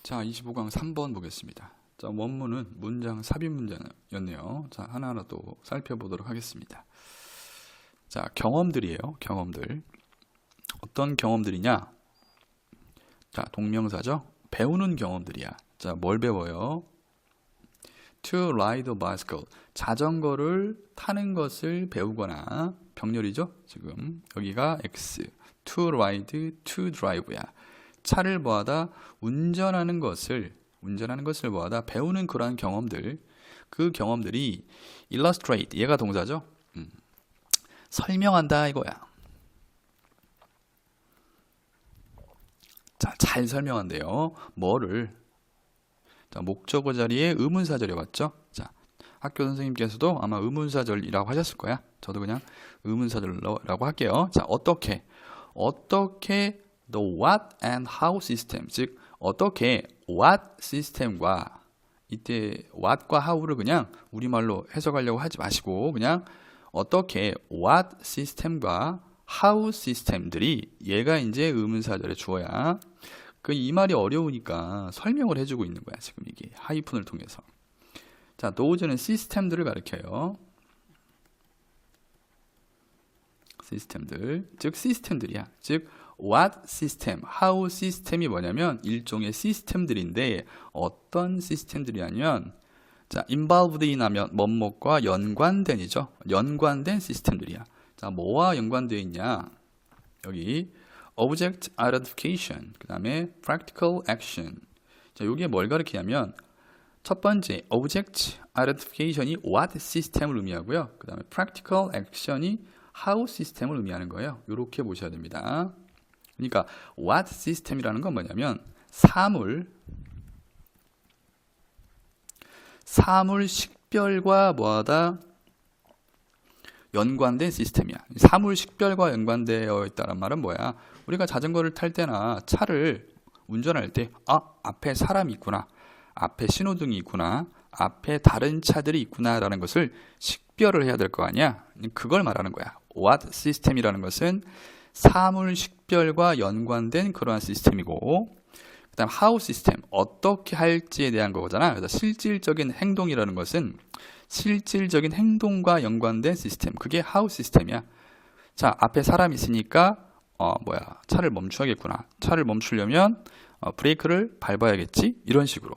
자, 25강 3번 보겠습니다. 자, 원문은 문장 삽입 문장이었네요. 자, 하나하나 또 살펴보도록 하겠습니다. 자, 경험들이에요. 경험들. 어떤 경험들이냐? 자, 동명사죠. 배우는 경험들이야. 자, 뭘 배워요? To ride a bicycle. 자전거를 타는 것을 배우거나 병렬이죠. 지금 여기가 X. To ride, to drive야. 차를 뭐하다? 운전하는 것을 뭐하다? 배우는 그러한 경험들. 그 경험들이 illustrate. 얘가 동사죠. 설명한다 이거야. 자, 잘 설명한대요. 뭐를? 자, 목적어 자리에 의문사절에 왔죠. 자, 학교 선생님께서도 아마 의문사절이라고 하셨을 거야. 저도 그냥 의문사절이라고 할게요. 자, 어떻게 the what and how system, 즉 어떻게 what 시스템과, 이때 what과 how를 그냥 우리말로 해석하려고 하지 마시고 그냥 어떻게 what 시스템과 how 시스템들이, 얘가 이제 의문사절의 주어야. 이 말이 어려우니까 설명을 해주고 있는 거야. 지금 이게 하이픈을 통해서. 자, those는 시스템들을 가리켜요. 시스템들, 즉 시스템들이야. 즉 what system, how 시스템이 뭐냐면 일종의 시스템들인데 어떤 시스템들이냐면, 자, involved in 하면 뭐뭐과 연관된이죠. 연관된 시스템들이야. 자, 뭐와 연관되어 있냐? 여기 object identification, 그 다음에 practical action. 자, 여기에 뭘 가리키냐면 첫 번째 object identification이 what 시스템을 의미하고요. 그 다음에 practical action이 how 시스템을 의미하는 거예요. 이렇게 보셔야 됩니다. 그러니까 what 시스템이라는 건 뭐냐면 사물 식별과 뭐하다? 연관된 시스템이야. 사물 식별과 연관되어 있다는 말은 뭐야? 우리가 자전거를 탈 때나 차를 운전할 때, 앞에 사람이 있구나, 앞에 신호등이 있구나, 앞에 다른 차들이 있구나 라는 것을 식별을 해야 될 거 아니야? 그걸 말하는 거야. what 시스템이라는 것은 사물 식별과 연관된 그러한 시스템이고, 그 다음 how 시스템, 어떻게 할지에 대한 거잖아. 그래서 실질적인 행동이라는 것은 실질적인 행동과 연관된 시스템, 그게 how 시스템이야. 자, 앞에 사람이 있으니까 차를 멈춰야겠구나. 차를 멈추려면 브레이크를 밟아야겠지. 이런 식으로.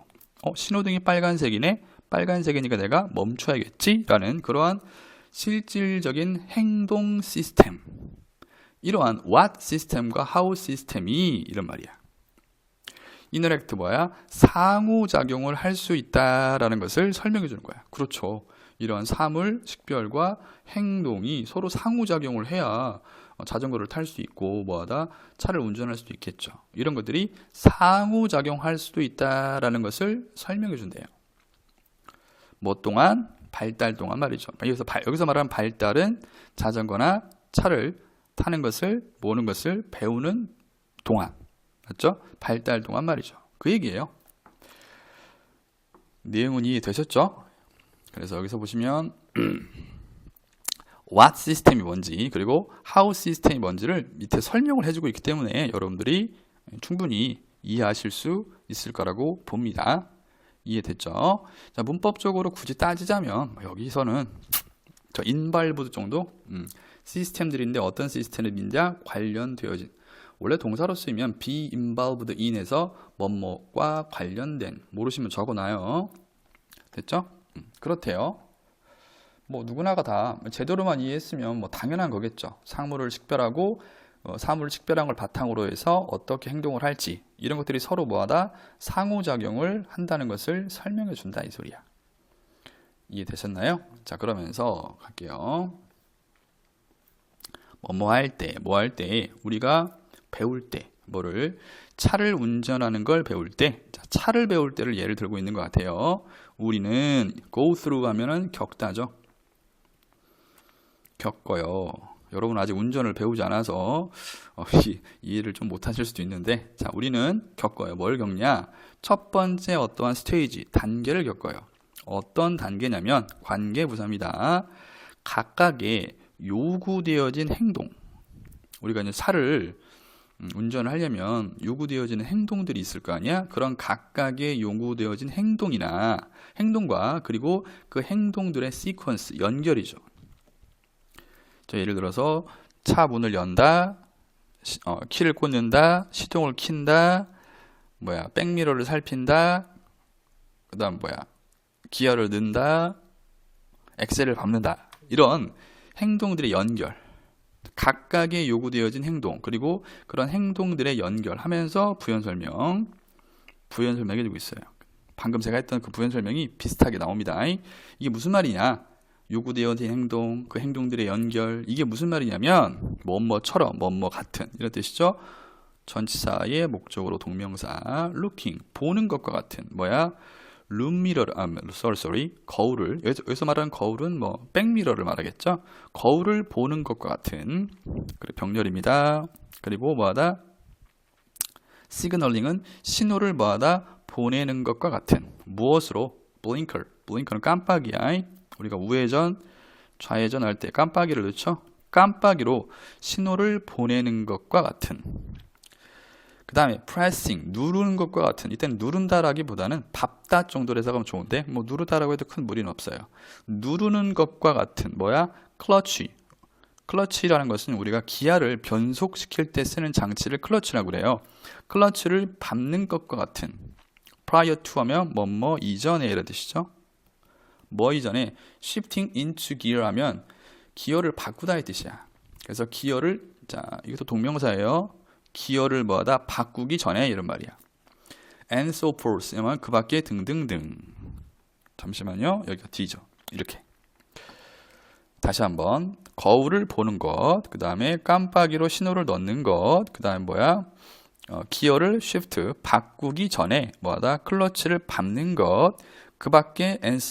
신호등이 빨간색이네. 빨간색이니까 내가 멈춰야겠지. 라는 그러한 실질적인 행동 시스템. 이러한 what 시스템과 how 시스템이 이런 말이야. 인터랙트 뭐야? 상호작용을 할 수 있다라는 것을 설명해 주는 거야. 그렇죠. 이러한 사물, 식별과 행동이 서로 상호작용을 해야 자전거를 탈 수 있고 뭐하다? 차를 운전할 수도 있겠죠. 이런 것들이 상호작용할 수도 있다라는 것을 설명해 준대요. 뭐 동안? 발달 동안 말이죠. 여기서 말하는 발달은 자전거나 차를 타는 것을, 모는 것을 배우는 동안. 맞죠? 발달 동안 말이죠. 그 얘기예요. 내용은 이해되셨죠? 그래서 여기서 보시면 what 시스템이 뭔지, 그리고 how 시스템이 뭔지를 밑에 설명을 해주고 있기 때문에 여러분들이 충분히 이해하실 수 있을 거라고 봅니다. 이해됐죠? 자, 문법적으로 굳이 따지자면 여기서는 저 involved 정도? 시스템들인데 어떤 시스템이냐? 관련되어진. 원래 동사로 쓰이면 be involved in에서 뭐뭐과 관련된, 모르시면 적어놔요. 됐죠? 그렇대요. 뭐 누구나가 다 제대로만 이해했으면 뭐 당연한 거겠죠. 사물을 식별하고 사물을 식별한 걸 바탕으로 해서 어떻게 행동을 할지, 이런 것들이 서로 뭐하다? 상호작용을 한다는 것을 설명해 준다, 이 소리야. 이해되셨나요? 자, 그러면서 갈게요. 뭐 할 때 우리가 배울 때, 뭐를? 차를 운전하는 걸 배울 때. 자, 차를 배울 때를 예를 들고 있는 것 같아요. 우리는 go through 하면은 겪다죠. 겪어요. 여러분 아직 운전을 배우지 않아서 이해를 좀 못하실 수도 있는데, 자, 우리는 겪어요. 뭘 겪냐? 첫 번째 어떠한 스테이지, 단계를 겪어요. 어떤 단계냐면 관계부사입니다. 각각의 요구되어진 행동. 우리가 이제 차를 운전을 하려면 요구되어지는 행동들이 있을 거 아니야? 그런 각각의 요구되어진 행동과 그리고 그 행동들의 시퀀스, 연결이죠. 자, 예를 들어서 차 문을 연다, 키를 꽂는다, 시동을 킨다, 백미러를 살핀다, 그 다음 기어를 넣는다, 엑셀을 밟는다. 이런 행동들의 연결, 각각의 요구되어진 행동, 그리고 그런 행동들의 연결하면서 부연 설명해 주고 있어요. 방금 제가 했던 그 부연 설명이 비슷하게 나옵니다. 이게 무슨 말이냐? 요구되어진 행동, 그 행동들의 연결, 이게 무슨 말이냐면 뭐뭐처럼, 뭐뭐 같은 이런 뜻이죠. 전치사의 목적으로 동명사 looking, 보는 것과 같은 룸미러, 거울을, 여기서 말하는 거울은 백미러를 말하겠죠. 거울을 보는 것과 같은 병렬입니다. 그리고 시그널링은 신호를 보내는 것과 같은, 무엇으로? 블링커는 깜빡이야. 우리가 우회전, 좌회전 할 때 깜빡이를 넣죠. 깜빡이로 신호를 보내는 것과 같은. 그 다음에 pressing, 누르는 것과 같은. 이때는 누른다라기보다는 밟다 정도로 해석하면 좋은데 누르다라고 해도 큰 무리는 없어요. 누르는 것과 같은 클러치라는 것은 우리가 기아를 변속시킬 때 쓰는 장치를 클러치라고 그래요. 클러치를 밟는 것과 같은. prior to 하면 뭐뭐 이전에 이런 뜻이죠. 이전에 shifting into gear 하면 기어를 바꾸다의 뜻이야. 그래서 기어를, 이것도 동명사예요. 기어를 바꾸기 전에 이런 말이야. and so forth 하면 그 밖에 등등등. 잠시만요. 여기가 D죠. 이렇게. 다시 한번 거울을 보는 것, 그 다음에 깜빡이로 신호를 넣는 것, 그 다음에 기어를 shift 바꾸기 전에 클러치를 밟는 것, 그 밖에 and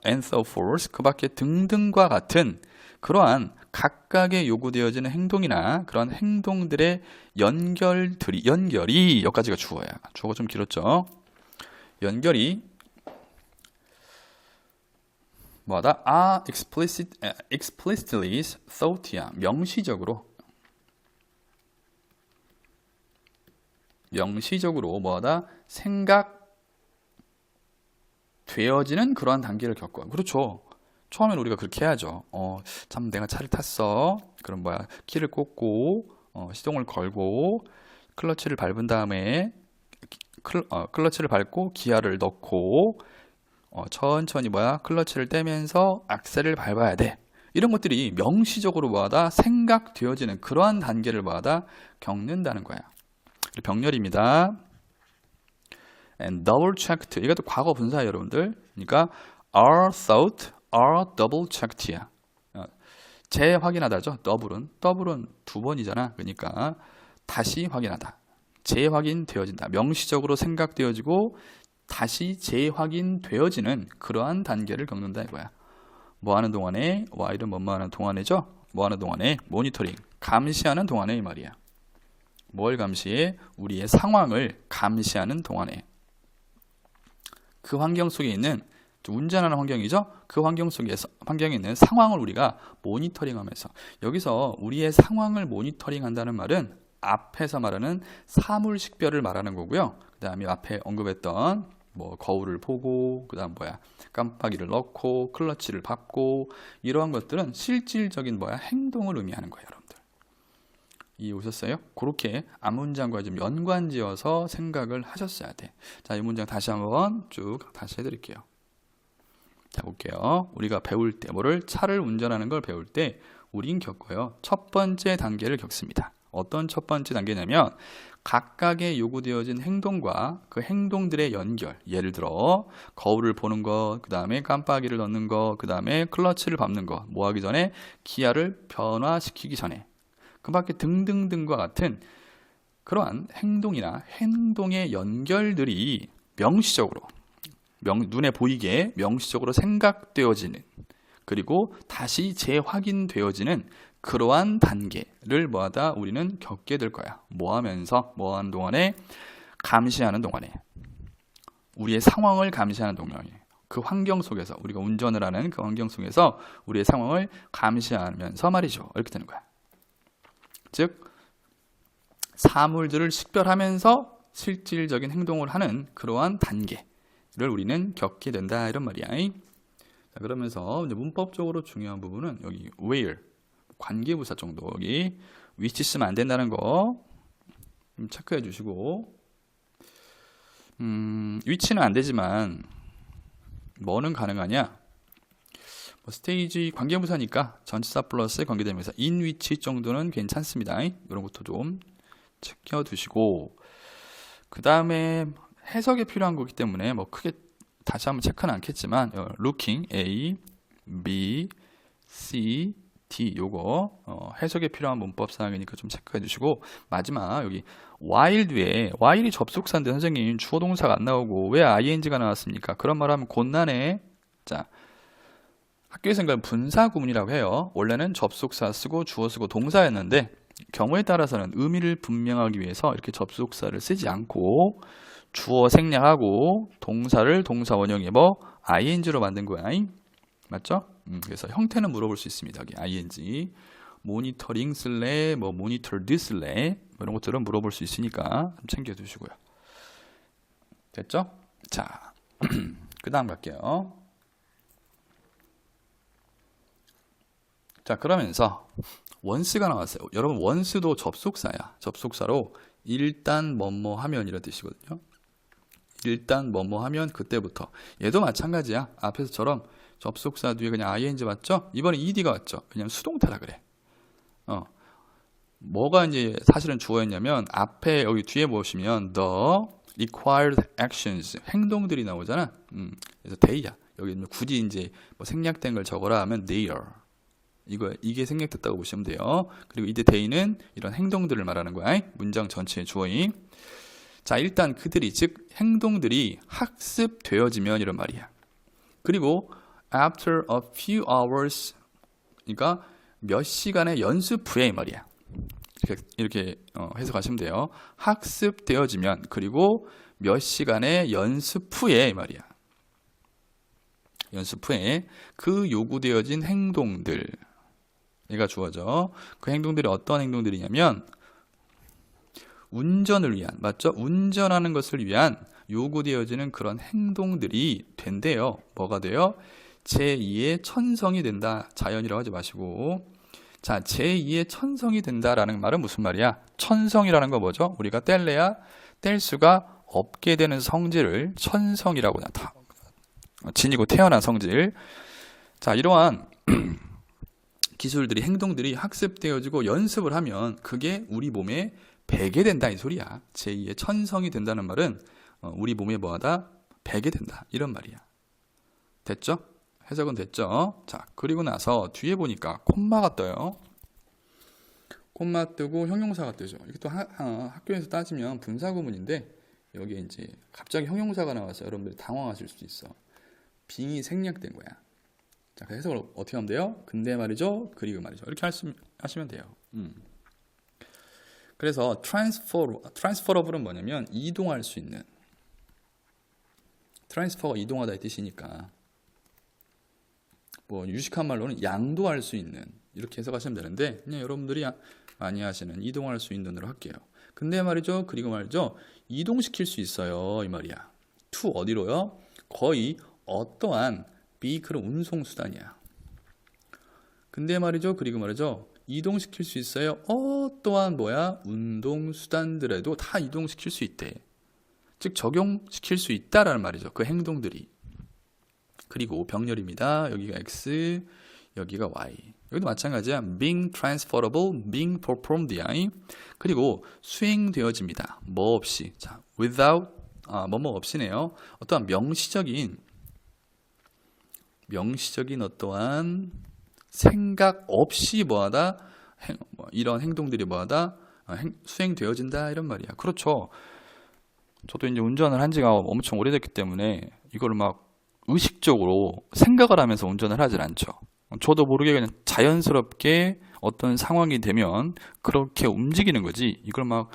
so forth, 그 밖에 등등과 같은 그러한 각각의 요구되어지는 행동이나 그런 행동들의 연결이 여기까지가 주어야. 주어가 좀 길었죠. 연결이 are explicitly thought야. 명시적으로 생각되어지는 그러한 단계를 겪어요. 그렇죠. 처음엔 우리가 그렇게 해야죠. 참 내가 차를 탔어. 그럼 키를 꽂고 시동을 걸고 클러치를 밟은 다음에 클러치를 밟고 기아를 넣고 천천히 클러치를 떼면서 악셀을 밟아야 돼. 이런 것들이 명시적으로 생각되어지는 그러한 단계를 겪는다는 거야. 병렬입니다. and double checked. 이것도 과거 분사예요, 여러분들. 그러니까 are thought, are double checked야. 재확인하다죠. 더블은 두 번이잖아. 그러니까 다시 확인하다. 재확인되어진다. 명시적으로 생각되어지고 다시 재확인되어지는 그러한 단계를 겪는다 이거야. 하는 동안에 while은 하는 동안에죠. 하는 동안에 모니터링, 감시하는 동안에 이 말이야. 뭘 감시해? 우리의 상황을 감시하는 동안에. 그 환경 속에 있는, 운전하는 환경이죠. 그 환경에 있는 상황을 우리가 모니터링하면서, 여기서 우리의 상황을 모니터링한다는 말은 앞에서 말하는 사물식별을 말하는 거고요. 그 다음에 앞에 언급했던 거울을 보고, 그 다음 깜빡이를 넣고 클러치를 밟고, 이러한 것들은 실질적인 행동을 의미하는 거예요, 여러분들. 이해 오셨어요? 그렇게 앞문장과 좀 연관지어서 생각을 하셨어야 돼. 자, 이 문장 다시 한번 쭉 다시 해드릴게요. 자, 볼게요. 우리가 배울 때, 차를 운전하는 걸 배울 때 우린 겪어요. 첫 번째 단계를 겪습니다. 어떤 첫 번째 단계냐면 각각의 요구되어진 행동과 그 행동들의 연결. 예를 들어 거울을 보는 것, 그 다음에 깜빡이를 넣는 것, 그 다음에 클러치를 밟는 것. 하기 전에 기아를 변화시키기 전에. 그 밖에 등등등과 같은 그러한 행동이나 행동의 연결들이 명시적으로, 눈에 보이게 명시적으로 생각되어지는, 그리고 다시 재확인되어지는 그러한 단계를 우리는 겪게 될 거야. 하는 동안에? 감시하는 동안에. 우리의 상황을 감시하는 동안에. 그 환경 속에서, 우리가 운전을 하는 그 환경 속에서 우리의 상황을 감시하면서 말이죠. 이렇게 되는 거야. 즉 사물들을 식별하면서 실질적인 행동을 하는 그러한 단계를 우리는 겪게 된다 이런 말이야. 자, 그러면서 이제 문법적으로 중요한 부분은 여기 where 관계부사 정도, 여기 which 쓰면 안 된다는 거 좀 체크해 주시고, which는 안 되지만 뭐는 가능하냐? 스테이지 관계부사니까 전치사 플러스 관계대명사 in which 정도는 괜찮습니다. 이런 것도 좀 챙겨 두시고, 그 다음에 해석이 필요한 거기 때문에 뭐 크게 다시 한번 체크는 않겠지만 looking A, B, C, D 요거 해석이 필요한 문법 사항이니까 좀 체크해 주시고, 마지막 여기 while 뒤에 while이 접속사인데 선생님 주어 동사가 안 나오고 왜 ing가 나왔습니까? 그런 말 하면 곤란해. 자, 학교에서 이걸 분사 구문이라고 해요. 원래는 접속사 쓰고 주어 쓰고 동사였는데 경우에 따라서는 의미를 분명하기 위해서 이렇게 접속사를 쓰지 않고 주어 생략하고 동사를 동사 원형에 뭐 ing로 만든 거야. 맞죠? 그래서 형태는 물어볼 수 있습니다. 여기 ing, 모니터링 쓸래, 뭐 모니터드 쓸래, 이런 것들은 물어볼 수 있으니까 좀 챙겨두시고요. 됐죠? 자, 그 다음 갈게요. 자, 그러면서 once가 나왔어요. 여러분 once도 접속사야. 접속사로 일단 뭐뭐 하면 이런 뜻이거든요. 일단 뭐뭐 하면 그때부터. 얘도 마찬가지야. 앞에서처럼 접속사 뒤에 그냥 ing 맞죠? 이번에 ed가 왔죠. 왜냐면 수동태라 그래. 뭐가 이제 사실은 주어였냐면 앞에 여기 뒤에 보시면 the required actions 행동들이 나오잖아. 그래서 they야. 여기 굳이 이제 뭐 생략된 걸 적어라 하면 their. 이게 생략됐다고 보시면 돼요. 그리고 이때 they는 이런 행동들을 말하는 거야. 문장 전체의 주어인. 자, 일단 그들이 즉 행동들이 학습되어지면 이런 말이야. 그리고 after a few hours 그러니까 몇 시간의 연습 후에 이 말이야. 이렇게 해석하시면 돼요. 학습되어지면 그리고 몇 시간의 연습 후에 이 말이야. 연습 후에 그 요구되어진 행동들 얘가 주어져. 그 행동들이 어떤 행동들이냐면 운전을 위한, 맞죠? 운전하는 것을 위한 요구되어지는 그런 행동들이 된대요. 뭐가 돼요? 제2의 천성이 된다. 자연이라고 하지 마시고. 자, 제2의 천성이 된다라는 말은 무슨 말이야? 천성이라는 거 뭐죠? 우리가 뗄래야 뗄 수가 없게 되는 성질을 천성이라고 지니고 태어난 성질. 자, 이러한 기술들이 행동들이 학습되어지고 연습을 하면 그게 우리 몸에 배게 된다 이 소리야. 제2의 천성이 된다는 말은 우리 몸에 뭐하다? 배게 된다 이런 말이야. 됐죠? 해석은 됐죠? 자, 그리고 나서 뒤에 보니까 콤마가 떠요. 콤마 뜨고 형용사가 뜨죠. 이게 또 학교에서 따지면 분사구문인데 여기에 이제 갑자기 형용사가 나와서 여러분들이 당황하실 수도 있어. 빙이 생략된 거야. 자, 그 해석을 어떻게 하면 돼요? 근데 말이죠, 그리고 말이죠. 이렇게 하시면 돼요. 그래서 transferable은 뭐냐면 이동할 수 있는. transfer가 이동하다 이 뜻이니까 뭐 유식한 말로는 양도할 수 있는 이렇게 해석하시면 되는데 그냥 여러분들이 많이 하시는 이동할 수 있는으로 할게요. 근데 말이죠, 그리고 말이죠, 이동시킬 수 있어요 이 말이야. to 어디로요? 거의 어떠한 비클은 운송수단이야. 근데 말이죠, 그리고 말이죠, 이동시킬 수 있어요. 어떠한 뭐야? 운동수단들에도 다 이동시킬 수 있대. 즉 적용시킬 수 있다라는 말이죠. 그 행동들이. 그리고 병렬입니다. 여기가 X, 여기가 Y. 여기도 마찬가지야. being transferable, being performed. 그리고 수행되어집니다. 뭐 없이. 자, without, 뭐뭐 없이네요. 어떠한 명시적인 어떠한 생각 없이 뭐하다? 이런 행동들이 뭐하다? 수행되어진다 이런 말이야. 그렇죠. 저도 이제 운전을 한 지가 엄청 오래됐기 때문에 이걸 막 의식적으로 생각을 하면서 운전을 하질 않죠. 저도 모르게 그냥 자연스럽게 어떤 상황이 되면 그렇게 움직이는 거지. 이걸 막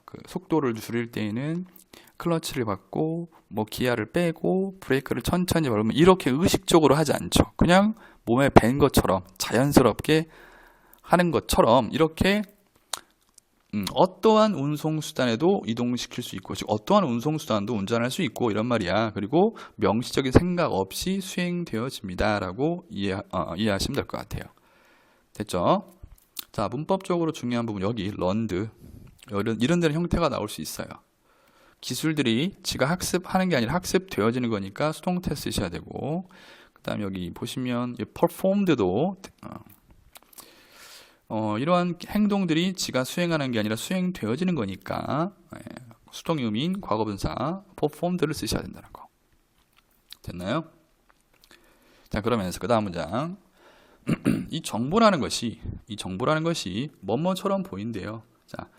그 속도를 줄일 때에는 클러치를 밟고 뭐 기아를 빼고 브레이크를 천천히 밟으면 이렇게 의식적으로 하지 않죠. 그냥 몸에 밴 것처럼 자연스럽게 하는 것처럼 이렇게 어떠한 운송수단에도 이동시킬 수 있고, 즉 어떠한 운송수단도 운전할 수 있고 이런 말이야. 그리고 명시적인 생각 없이 수행되어집니다 라고 이해하시면 될 것 같아요. 됐죠? 자, 문법적으로 중요한 부분 여기 learned 이런 데는 형태가 나올 수 있어요. 기술들이 지가 학습하는 게 아니라 학습되어지는 거니까 수동태 쓰셔야 되고, 그 다음 여기 보시면 performed도 이러한 행동들이 지가 수행하는 게 아니라 수행되어지는 거니까 수동 의미인 과거분사 performed를 쓰셔야 된다는 거. 됐나요? 자, 그러면서 그 다음 문장 이 정보라는 것이 뭐뭐처럼 보인대요. 자,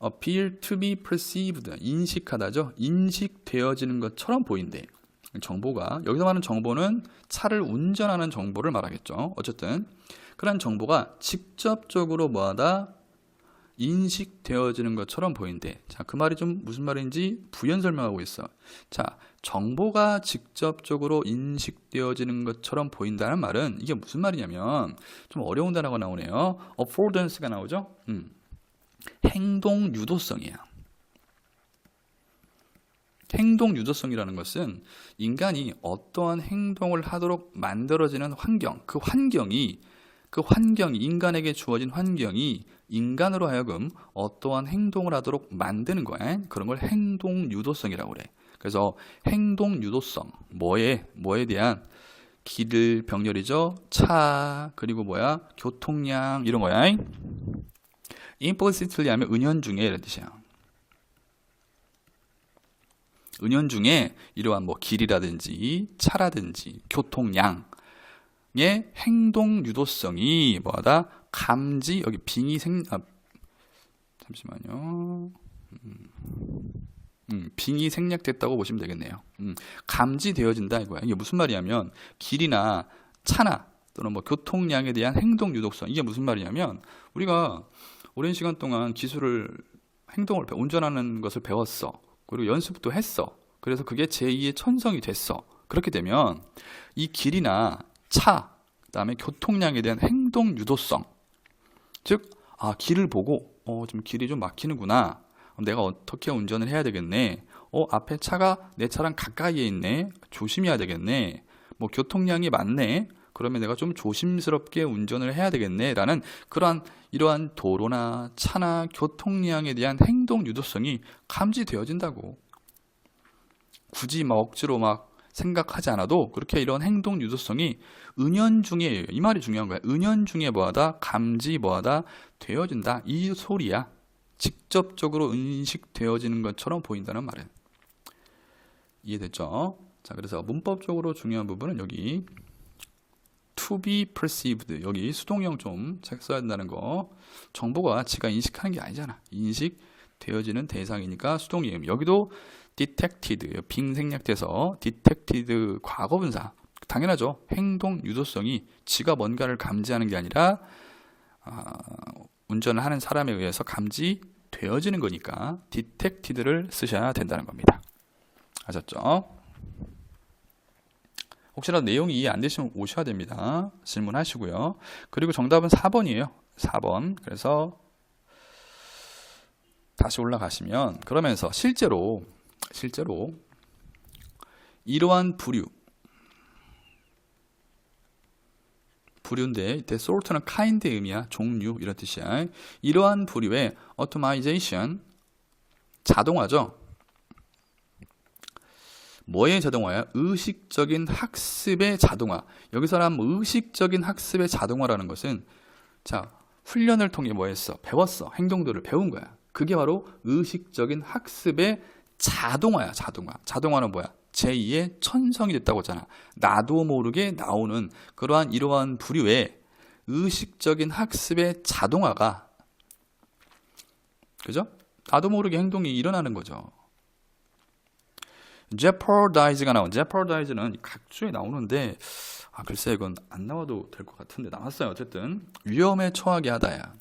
appear to be perceived 인식하다죠. 인식되어지는 것처럼 보인대. 정보가 여기서 말하는 정보는 차를 운전하는 정보를 말하겠죠. 어쨌든 그런 정보가 직접적으로 뭐하다 인식되어지는 것처럼 보인대. 자, 그 말이 좀 무슨 말인지 부연 설명하고 있어. 자, 정보가 직접적으로 인식되어지는 것처럼 보인다는 말은 이게 무슨 말이냐면 좀 어려운 단어가 나오네요. affordance가 나오죠. 행동 유도성이야. 행동 유도성이라는 것은 인간이 어떠한 행동을 하도록 만들어지는 환경, 그 환경이 인간에게 주어진 환경이 인간으로 하여금 어떠한 행동을 하도록 만드는 거야. 그런 걸 행동 유도성이라고 그래. 그래서 행동 유도성, 뭐에 대한 길, 병렬이죠. 차, 그리고 교통량 이런 거야. implicitly 하면 은연중에 이런 뜻이야. 은연중에 이러한 길이라든지 차라든지 교통량의 행동 유도성이 뭐하다? 감지, 여기 빙의 잠시만요. 빙의 생략됐다고 보시면 되겠네요. 감지되어진다 이거야. 이게 무슨 말이냐면 길이나 차나 또는 교통량에 대한 행동 유도성. 이게 무슨 말이냐면 우리가 오랜 시간 동안 행동을 운전하는 것을 배웠어. 그리고 연습도 했어. 그래서 그게 제2의 천성이 됐어. 그렇게 되면 이 길이나 차, 그다음에 교통량에 대한 행동 유도성. 즉, 길을 보고 좀 길이 좀 막히는구나. 내가 어떻게 운전을 해야 되겠네. 앞에 차가 내 차랑 가까이에 있네. 조심해야 되겠네. 교통량이 많네. 그러면 내가 좀 조심스럽게 운전을 해야 되겠네. 라는 이러한 도로나 차나 교통량에 대한 행동 유도성이 감지되어진다고. 굳이 억지로 생각하지 않아도 그렇게 이런 행동 유도성이 은연중에, 이 말이 중요한 거야. 은연중에 감지 되어진다. 이 소리야. 직접적으로 인식되어지는 것처럼 보인다는 말은. 이해됐죠? 자, 그래서 문법적으로 중요한 부분은 여기 to be perceived, 여기 수동형 좀 써야 된다는 거. 정보가 지가 인식하는 게 아니잖아. 인식되어지는 대상이니까 수동이음. 여기도 detected, 빙 생략돼서 detected 과거분사. 당연하죠. 행동 유도성이 지가 뭔가를 감지하는 게 아니라 운전을 하는 사람에 의해서 감지되어지는 거니까 detected를 쓰셔야 된다는 겁니다. 아셨죠? 혹시라도 내용이 이해 안 되시면 오셔야 됩니다. 질문하시고요. 그리고 정답은 4번이에요. 4번. 그래서 다시 올라가시면 그러면서 실제로 이러한 부류인데 이때 sort는 kind의 의미야. 종류 이런 뜻이야. 이러한 부류의 automation 자동화죠. 뭐의 자동화야? 의식적인 학습의 자동화. 여기서는 의식적인 학습의 자동화라는 것은 자, 훈련을 통해 배웠어. 행동들을 배운 거야. 그게 바로 의식적인 학습의 자동화야. 자동화는 뭐야? 제2의 천성이 됐다고 했잖아. 나도 모르게 나오는 이러한 부류의 의식적인 학습의 자동화가, 그죠? 나도 모르게 행동이 일어나는 거죠. jeopardize가 나온, jeopardize는 각주에 나오는데 글쎄 이건 안 나와도 될 것 같은데 나왔어요. 어쨌든 위험에 처하게 하다야.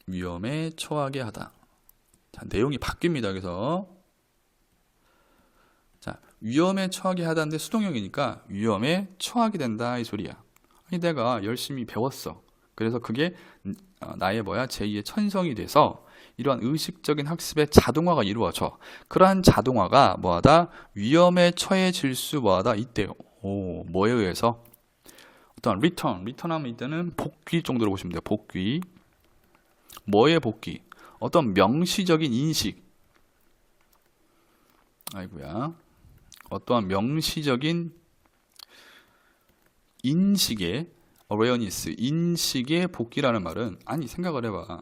위험에 처하게 하다. 자, 내용이 바뀝니다. 그래서 자, 위험에 처하게 하다인데 수동형이니까 위험에 처하게 된다 이 소리야. 아니, 내가 열심히 배웠어. 그래서 그게 나의 제2의 천성이 돼서 이러한 의식적인 학습의 자동화가 이루어져. 그러한 자동화가 위험에 처해질 수 있대요. 뭐에 의해서? 어떤 리턴하면 이때는 복귀 정도로 보시면 돼요. 복귀. 뭐의 복귀? 어떤 명시적인 인식. 아이고야. 어떠한 명시적인 인식의 awareness, 인식의 복귀라는 말은, 아니 생각을 해봐.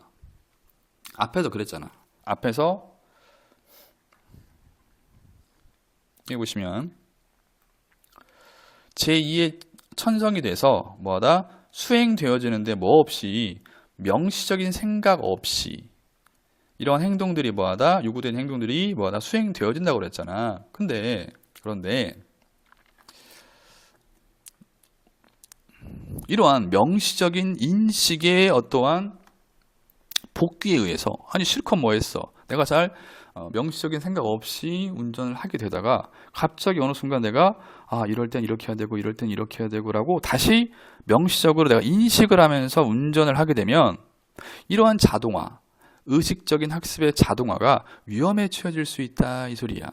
앞에서 그랬잖아. 앞에서 여기 보시면 제2의 천성이 돼서 수행되어지는데 뭐 없이, 명시적인 생각 없이 이러한 행동들이 요구된 행동들이 수행되어진다고 그랬잖아. 그런데 이러한 명시적인 인식의 어떠한 복귀에 의해서, 아니 실컷 뭐 했어? 내가 잘 명시적인 생각 없이 운전을 하게 되다가 갑자기 어느 순간 내가 이럴 땐 이렇게 해야 되고 이럴 땐 이렇게 해야 되고라고 다시 명시적으로 내가 인식을 하면서 운전을 하게 되면 이러한 자동화, 의식적인 학습의 자동화가 위험에 처해질 수 있다 이 소리야.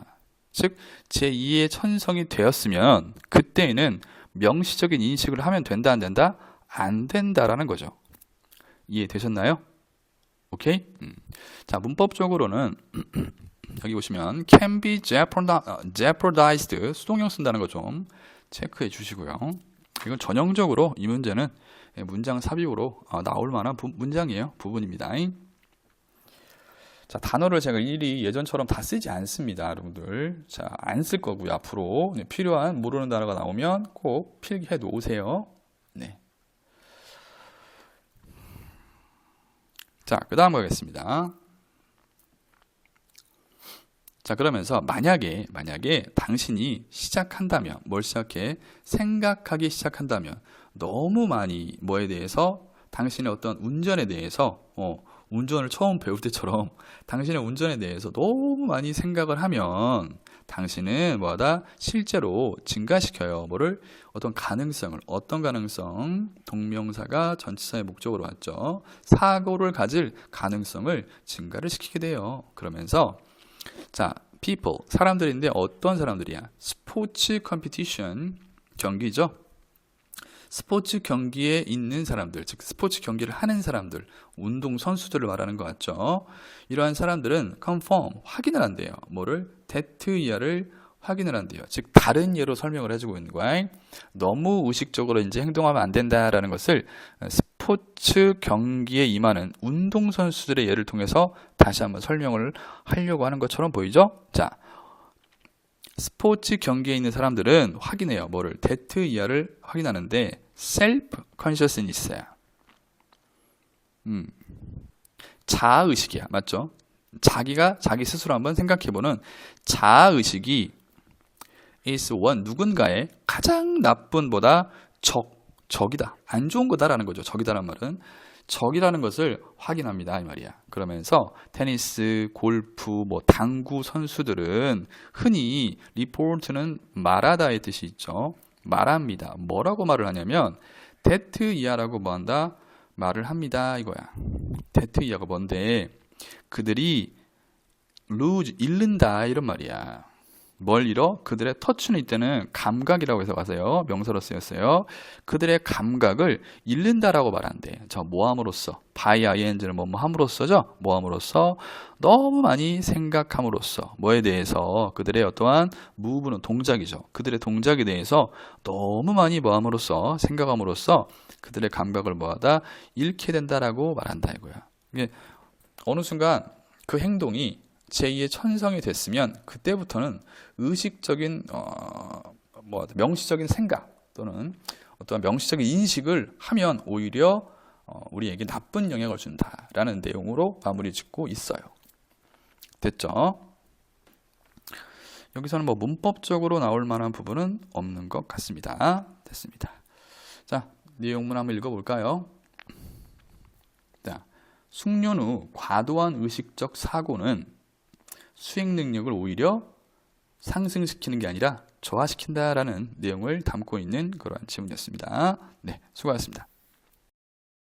즉 제2의 천성이 되었으면 그때에는 명시적인 인식을 하면 된다 안 된다? 안 된다라는 거죠. 이해되셨나요? 오케이? 자, 문법적으로는 여기 보시면 can be jeopardized 수동형 쓴다는 거 좀 체크해 주시고요. 이건 전형적으로 이 문제는 문장 삽입으로 나올 만한 문장이에요. 부분입니다. 자, 단어를 제가 일일이 예전처럼 다 쓰지 않습니다, 여러분들. 자, 안 쓸 거고요, 앞으로. 필요한 모르는 단어가 나오면 꼭 필기해 놓으세요. 네. 자, 그 다음 가겠습니다. 자, 그러면서 만약에 당신이 시작한다면, 뭘 시작해? 생각하기 시작한다면, 너무 많이 뭐에 대해서, 당신의 어떤 운전에 대해서, 운전을 처음 배울 때처럼 당신의 운전에 대해서 너무 많이 생각을 하면 당신은 실제로 증가시켜요. 뭐를? 어떤 가능성을. 어떤 가능성? 동명사가 전치사의 목적으로 왔죠. 사고를 가질 가능성을 증가를 시키게 돼요. 그러면서 자, people, 사람들인데 어떤 사람들이야? 스포츠 컴피티션, 경기죠. 스포츠 경기에 있는 사람들, 즉 스포츠 경기를 하는 사람들, 운동 선수들을 말하는 것 같죠. 이러한 사람들은 confirm, 확인을 한대요. 뭐를? that 이하를 확인을 한대요. 즉 다른 예로 설명을 해주고 있는 거야. 너무 의식적으로 이제 행동하면 안 된다라는 것을 스포츠 경기에 임하는 운동 선수들의 예를 통해서 다시 한번 설명을 하려고 하는 것처럼 보이죠? 자, 스포츠 경기에 있는 사람들은 확인해요. 뭐를? that 이하를 확인하는데 self consciousness야. 자아의식이야. 맞죠? 자기 스스로 한번 생각해보는 자아의식이 is one, 누군가의 가장 나쁜보다 적이다. 안 좋은 거다라는 거죠. 적이다라는 말은 적이라는 것을 확인합니다. 이 말이야. 그러면서 테니스, 골프, 당구 선수들은 흔히 리포트는 말하다의 뜻이 있죠. 말합니다. 뭐라고 말을 하냐면 that 이하라고 뭐한다? 말을 합니다. 이거야. that 이하가 뭔데? 그들이 lose, 잃는다 이런 말이야. 뭘 잃어? 그들의 터치는 이때는 감각이라고 해서 가세요. 명사로 쓰였어요. 그들의 감각을 잃는다라고 말한대. 뭐함으로써, by ing를 함으로써죠. 뭐함으로써, 너무 많이 생각함으로써, 뭐에 대해서, 그들의 어떠한 move는 동작이죠. 그들의 동작에 대해서 너무 많이 뭐함으로써, 생각함으로써 그들의 감각을 잃게 된다라고 말한다 이거야. 이게 어느 순간 그 행동이 제2의 천성이 됐으면 그때부터는 의식적인 명시적인 생각 또는 어떤 명시적인 인식을 하면 오히려 우리에게 나쁜 영향을 준다라는 내용으로 마무리 짓고 있어요. 됐죠? 여기서는 문법적으로 나올 만한 부분은 없는 것 같습니다. 됐습니다. 자, 내용문 한번 읽어볼까요? 자, 숙련 후 과도한 의식적 사고는 수행 능력을 오히려 상승시키는 게 아니라 저하시킨다라는 내용을 담고 있는 그러한 지문이었습니다. 네, 수고하셨습니다.